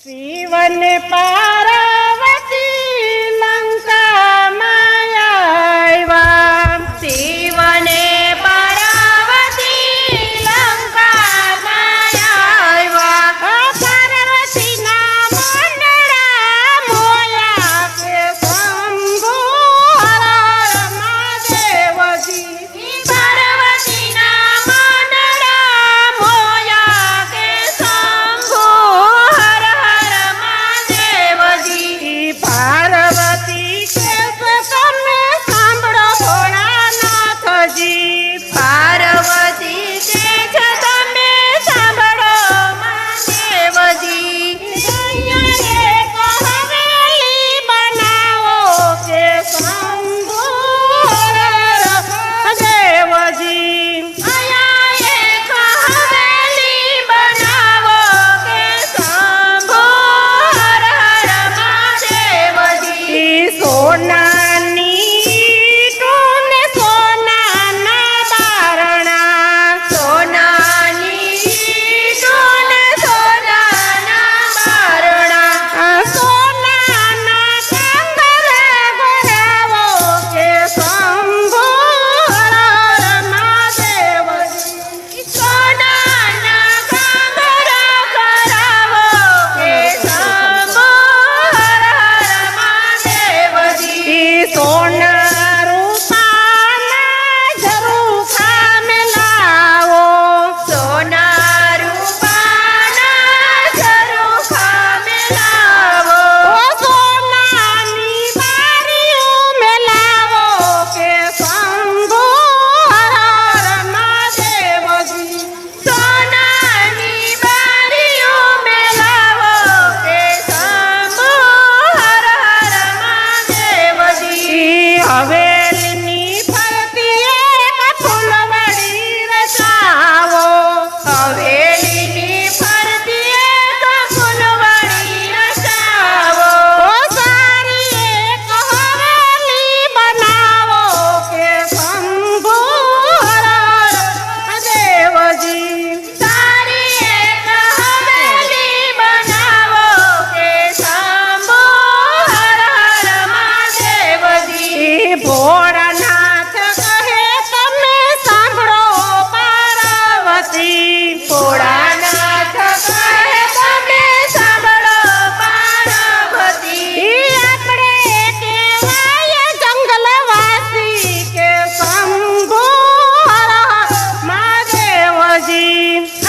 શિવન પાર્વતી લંકામાં આવ્યા. શિવને પાર્વતી લંકામાં આવ્યા. પાર્વતીના મંડળા મોયા કે શંભુ હર હર મહાદેવજી. પાર્વતીના મંડળા મોયા કે શંભુ હર હર મહાદેવજી. પાર્વતી કે તમે સાંભળો ભોળાનાથજી. પાર્વતી કે છે તમે સાંભળો મહાદેવજી. અહીંયા એક હવેલી બનાવો કે શંભુ હર હર મહાદેવજી. અહીંયા એક હવેલી બનાવો કે શંભુ હર હર મહાદેવજી. સોનાની ઈંટોને સોનાના બારણા. સોનાની ઈંટોને સોનાના બારણા. સોનાના કાંગરા ભરાવો કે શંભુ હર હર મહાદેવજી. સોનાના કાંગરા કરાવો કે શંભુ હર હર મહાદેવજી. સોના રૂપાના ઝરૂખા મેલાવો. સોના રૂપાના ઝરૂખા મેલાવો. સોનાની બારીઓ મેલાવો કે શંભુ હર હર મહાદેવજી. સોનાની બારીઓ મેલાવો કે શંભુ હર હર મહાદેવજી. હવેલીની ફરતી એક ફૂલવડી રચાવો. હવેલીની ફરતી એક ફૂલવડી રચાવો. સારી એક હવેલી બનાવો કે શંભુ હર હર મહાદેવજી. સારી એક હવેલી બનાવો કે શંભુ હર હર મહાદેવજી. ભોળાનાથ કહે તમે સાંભળો પાર્વતી. ભોળાનાથ કહે તમે સાંભળો પાર્વતી. આપણે કહેવાય જંગલવાસી કે શંભુ હર હર મહાદેવજી.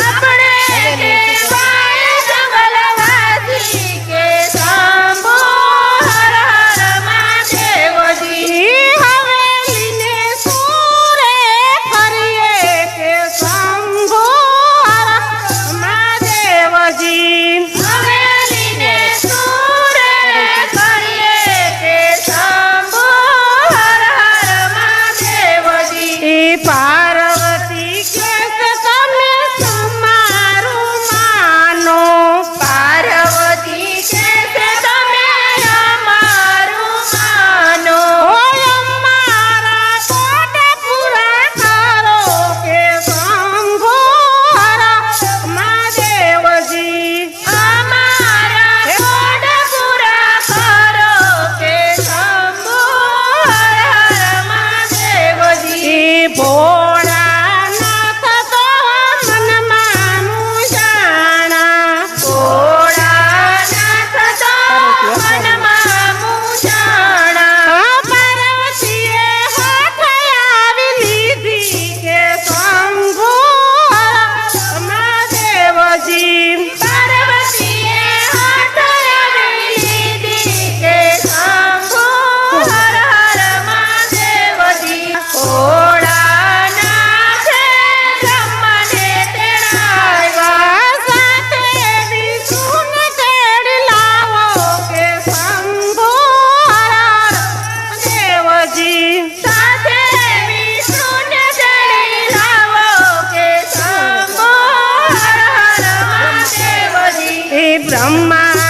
આપણે કહેવાય જંગલવાસી કે શંભુ હર હર મહાદેવજી. હવેલીને સુરે ફરીએ કે શંભુ હર હર મહાદેવજી. હવેલીને સુરે કરીએ કે શંભુ હર હર મહાદેવજી. પાર્વતી કે તમે તમારું માનો. પાર્વતી કે છે તમે અમારું માનો. અમારા કોટ પૂરા કરો કે શંભુ હર મહાદેવજી. અમારા કોડ પૂરા કરો કે શંભુ હર હર મહાદેવજી. ભોળાનાથ તો મનમાં મૂંઝાણા. ભોળાનાથ તો મનમાં મૂંઝાણા. પાર્વતીએ હાથ આવી લીધી કે શંભુ હર હર મહાદેવજી. પાર્વતીએ હાથ આવી લીધી કે શંભુ હર હર મહાદેવજી. ભોળાનાથે બ્રહ્મને તેડાવ્યા. સાથે વિષ્ણુને તેડી લાવો કે શંભુ હર હર મહાદેવજી. સાથે વિષ્ણુને તેડી લાવો કે શંભુ હર હર મહાદેવજી. બ્રહ્મા